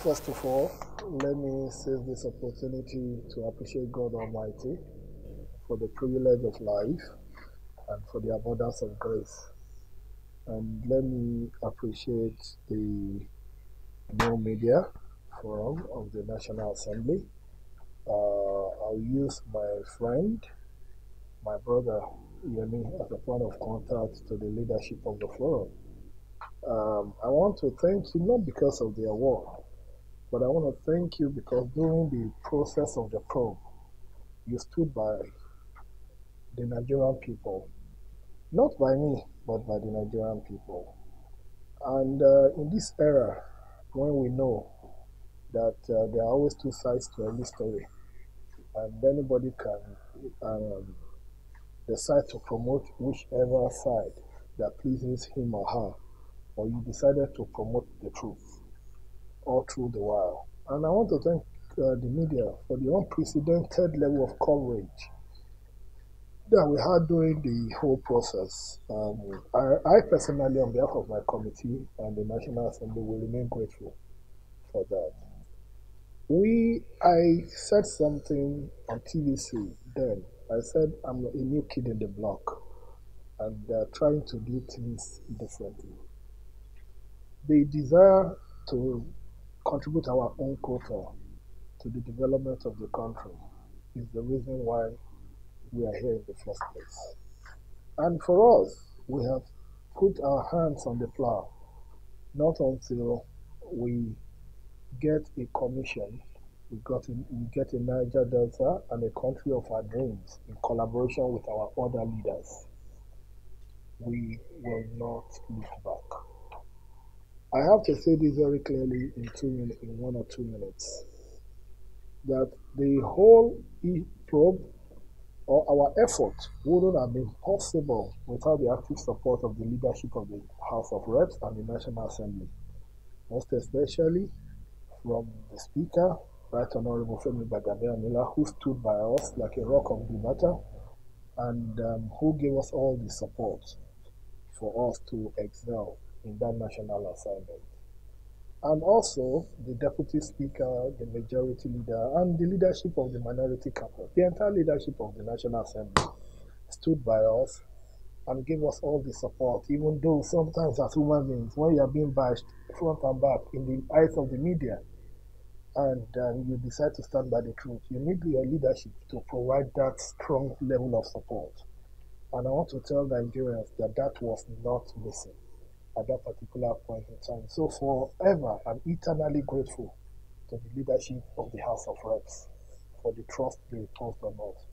First of all, let me seize this opportunity to appreciate God Almighty for the privilege of life and for the abundance of grace. And let me appreciate the new media forum of the National Assembly. I'll use my friend, my brother Yemi, as a point of contact to the leadership of the forum. I want to thank you not because of the award, but I want to thank you because during the process of the probe, you stood by the Nigerian people, not by me, but by the Nigerian people. And in this era, when we know that there are always two sides to every story, and anybody can decide to promote whichever side that pleases him or her, or you decided to promote the truth all through the while. And I want to thank the media for the unprecedented level of coverage that we had during the whole process. I personally, on behalf of my committee and the National Assembly, will remain grateful for that. I said something on TVC then. I said I'm a new kid in the block and trying to do things differently. The desire to contribute our own quota to the development of the country is the reason why we are here in the first place. And for us, we have put our hands on the plow, not until we get a commission, we get a Niger Delta and a country of our dreams in collaboration with our other leaders. We will not look back. I have to say this very clearly in 2 minutes, in 1 or 2 minutes, that the whole probe or our effort wouldn't have been possible without the active support of the leadership of the House of Reps and the National Assembly, most especially from the Speaker, Right Honorable Femi Gbagabamila, who stood by us like a rock of Gibraltar and who gave us all the support for us to excel in that national assignment. And also the Deputy Speaker, the Majority Leader, and the leadership of the Minority Caucus, the entire leadership of the National Assembly stood by us and gave us all the support, even though sometimes as human beings, when you are being bashed front and back in the eyes of the media, and you decide to stand by the truth, you need your leadership to provide that strong level of support. And I want to tell Nigerians that that was not missing at that particular point in time. So forever, I'm eternally grateful to the leadership of the House of Reps for the trust they reposed on us.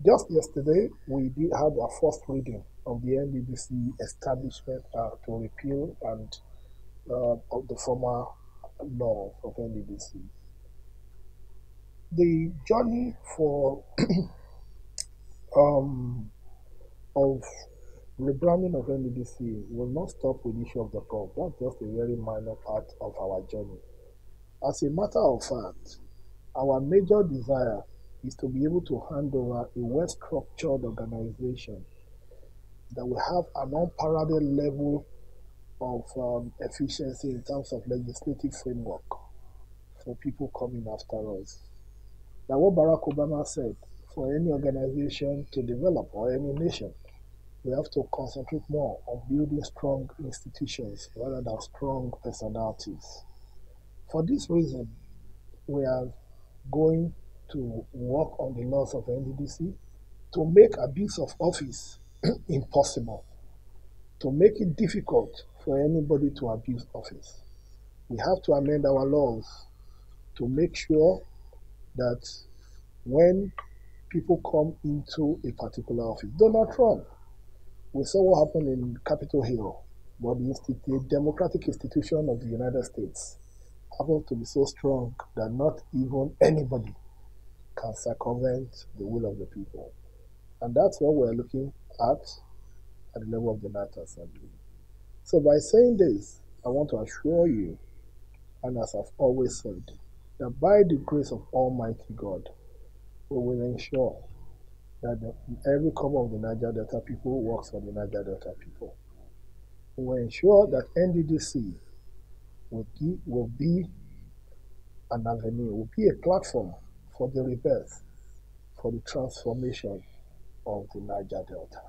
Just yesterday, we had our first reading of the NDDC establishment to repeal and of the former laws of NDDC. The journey for of rebranding of NDDC will not stop with the issue of the probe. That's just a very minor part of our journey. As a matter of fact, our major desire is to be able to hand over a well-structured organization that will have an unparalleled level of efficiency in terms of legislative framework for people coming after us. Now, what Barack Obama said, for any organization to develop or any nation, we have to concentrate more on building strong institutions rather than strong personalities. For this reason, we are going to work on the laws of NDDC to make abuse of office impossible, to make it difficult for anybody to abuse office. We have to amend our laws to make sure that when people come into a particular office, Donald Trump, we saw what happened in Capitol Hill, but the democratic institution of the United States happens to be so strong that not even anybody can circumvent the will of the people. And that's what we're looking at the level of the National Assembly. So by saying this, I want to assure you, and as I've always said, that by the grace of Almighty God, we will ensure that every corner of the Niger Delta people works for the Niger Delta people. We will ensure that NDDC will be an avenue, will be a platform for the rebirth, for the transformation of the Niger Delta.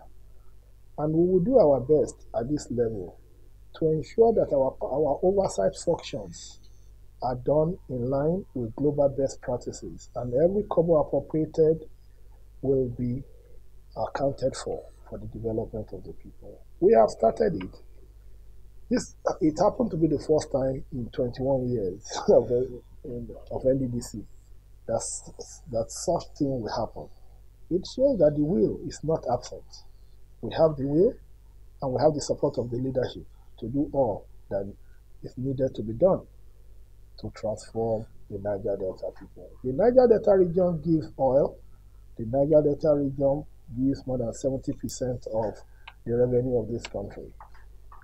And we will do our best at this level to ensure that our oversight functions are done in line with global best practices, and every kobo appropriated will be accounted for the development of the people. We have started it. It happened to be the first time in 21 years of NDDC that such thing will happen. It shows that the will is not absent. We have the will and we have the support of the leadership to do all that is needed to be done to transform the Niger Delta people. The Niger Delta region gives oil. The Niger Delta region gives more than 70% of the revenue of this country.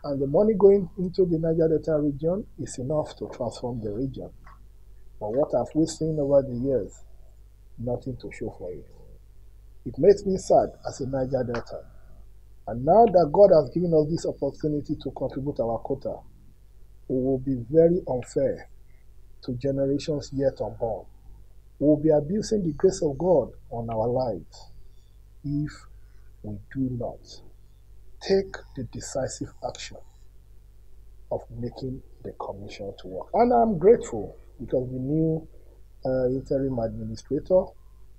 And the money going into the Niger Delta region is enough to transform the region. But what have we seen over the years? Nothing to show for it. It makes me sad as a Niger Delta. And now that God has given us this opportunity to contribute our quota, it will be very unfair to generations yet unborn. We will be abusing the grace of God on our lives if we do not take the decisive action of making the commission to work. And I'm grateful because the new interim administrator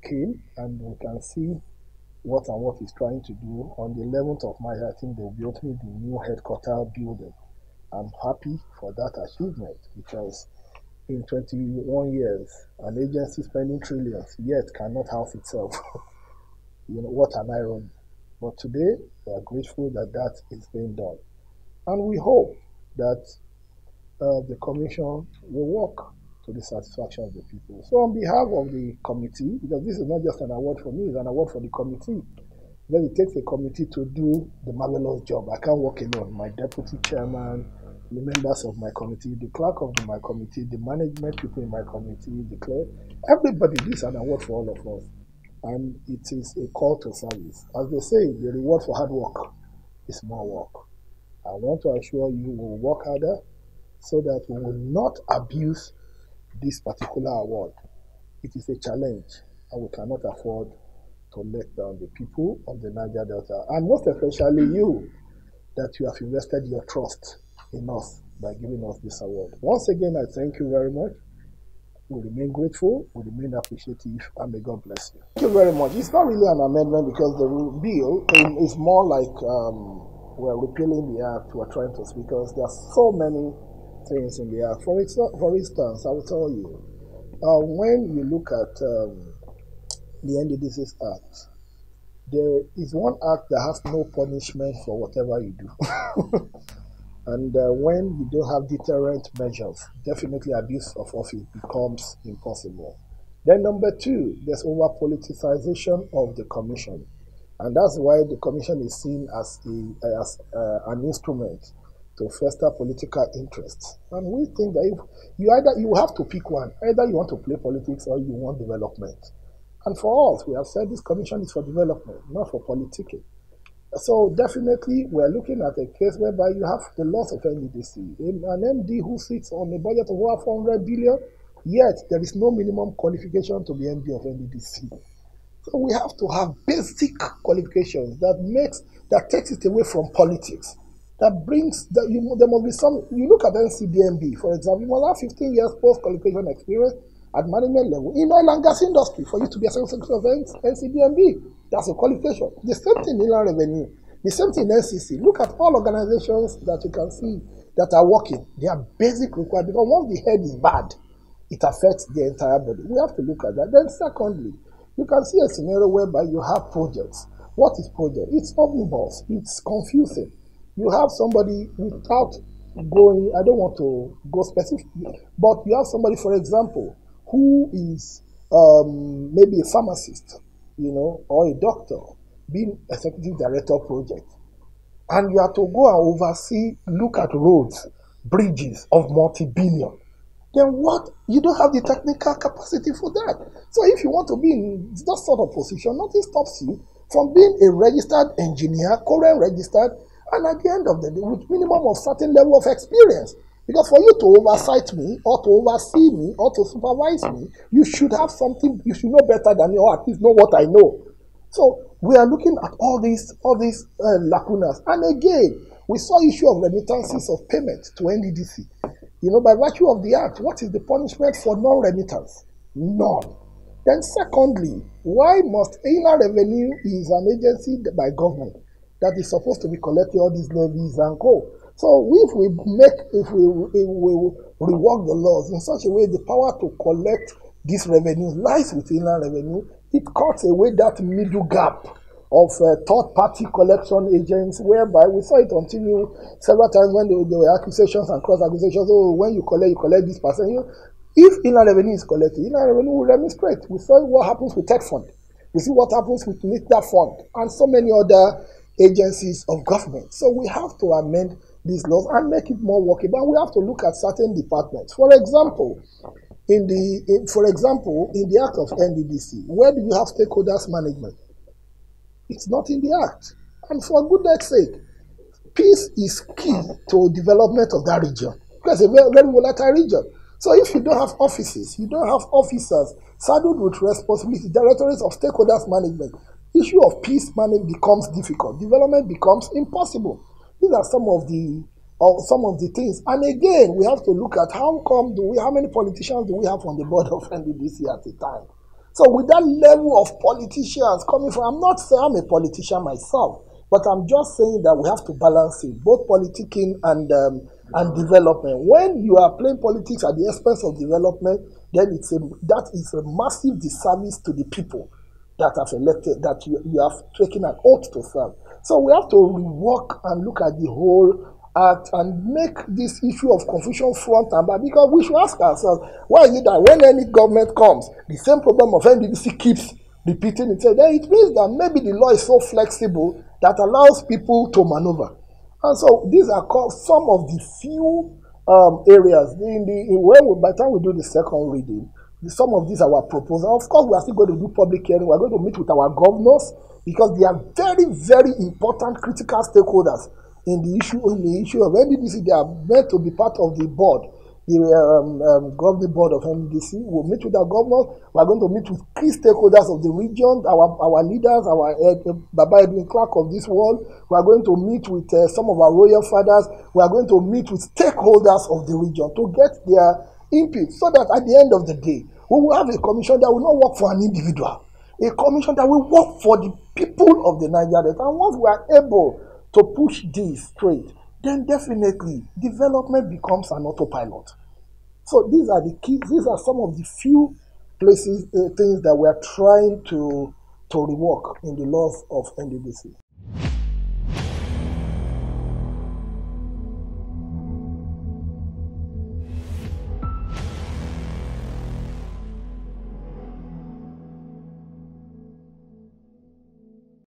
came and we can see what he's trying to do. On the 11th of March, I think they'll be opening the new headquarters building. I'm happy for that achievement because in 21 years, an agency spending trillions yet cannot house itself. What an irony. But today, we are grateful that is being done. And we hope that the commission will work to the satisfaction of the people. So on behalf of the committee, because this is not just an award for me, it's an award for the committee. Then it takes a committee to do the marvelous job. I can't work alone. My deputy chairman, the members of my committee, the clerk of my committee, the management people in my committee, the clerk, everybody, this is an award for all of us. And it is a call to service. As they say, the reward for hard work is more work. I want to assure you we will work harder so that we will not abuse this particular award. It is a challenge and we cannot afford to let down the people of the Niger Delta, and most especially you, that you have invested your trust in us by giving us this award. Once again, I thank you very much. We remain grateful, we remain appreciative, and may God bless you. Thank you very much. It's not really an amendment because the bill is more like we're repealing the act we're trying to speak, because there are so many things in the act. For instance, I will tell you, when you look at the NDDC's Act, there is one act that has no punishment for whatever you do. And when you don't have deterrent measures, definitely abuse of office becomes impossible. Then number two, there's over-politicization of the commission. And that's why the commission is seen as an instrument to foster political interests. And we think that if you have to pick one, either you want to play politics or you want development. And for us, we have said this commission is for development, not for politicking. So definitely, we're looking at a case whereby you have the loss of NDDC, an MD who sits on a budget of over 400 billion, yet there is no minimum qualification to be MD of NDDC. So we have to have basic qualifications that takes it away from politics. That brings that there must be some. You look at NCDMB, for example, you must have 15 years post-qualification experience at management level in oil and gas industry for you to be a secretary of NCDMB. That's a qualification. The same thing in Inland Revenue. The same thing in NCC. Look at all organizations that you can see that are working. They are basic requirements. Because once the head is bad, it affects the entire body. We have to look at that. Then secondly, you can see a scenario whereby you have projects. What is project? It's omnibus. It's confusing. You have somebody without going, I don't want to go specific, but you have somebody, for example, who is maybe a pharmacist, or a doctor, being executive director of project. And you have to go and oversee, look at roads, bridges of multi-billion. Then what? You don't have the technical capacity for that. So if you want to be in that sort of position, nothing stops you from being a registered engineer, current registered, and at the end of the day, with minimum of certain level of experience. Because for you to oversight me or to oversee me or to supervise me, you should have something, you should know better than me, or at least know what I know. So we are looking at all these lacunas. And again, we saw issue of remittances of payment to NDDC. By virtue of the act, what is the punishment for non-remittance? None. Then secondly, why must Inland Revenue is an agency by government that is supposed to be collecting all these levies and co. So if we rework the laws in such a way the power to collect these revenues lies with Inland Revenue, it cuts away that middle gap of third-party collection agents, whereby we saw it continue several times when there were accusations and cross-accusations. Oh, when you collect this percent. If Inland Revenue is collected, Inland Revenue will remonstrate. We saw what happens with Tech Fund. We see what happens with NITDA Fund and so many other agencies of government. So we have to amend these laws and make it more workable. We have to look at certain departments. For example, in the act of NDDC, where do you have stakeholders management? It's not in the act. And for goodness sake, peace is key to development of that region. Because it's a very, very volatile region. So if you don't have offices, you don't have officers saddled with responsibility, directorates of stakeholders management, issue of peace management becomes difficult. Development becomes impossible. These are some of the things. And again, we have to look at how many politicians do we have on the board of NDDC at the time? So with that level of politicians coming from, I'm not saying I'm a politician myself, but I'm just saying that we have to balance it, both politicking and development. When you are playing politics at the expense of development, then that is a massive disservice to the people that have elected, that you have taken an oath to serve. So we have to rework and look at the whole act and make this issue of confusion front and back, because we should ask ourselves, why is it that when any government comes, the same problem of NDDC keeps repeating itself? Then it means that maybe the law is so flexible that allows people to maneuver. And so these are some of the few areas. By the time we do the second reading, some of these are our proposals. Of course, we are still going to do public hearing. We are going to meet with our governors, because they are very, very important critical stakeholders in the issue of NDDC. They are meant to be part of the board, the governing board of NDDC. We'll meet with our governors. We are going to meet with key stakeholders of the region, our leaders, our Baba Edwin Clark of this world. We are going to meet with some of our royal fathers. We are going to meet with stakeholders of the region to get their input, so that at the end of the day, we will have a commission that will not work for an individual, a commission that will work for the people of the Niger Delta. And once we are able to push this straight, then definitely development becomes an autopilot. So these are the keys. These are some of the few things that we are trying to rework in the laws of NDDC.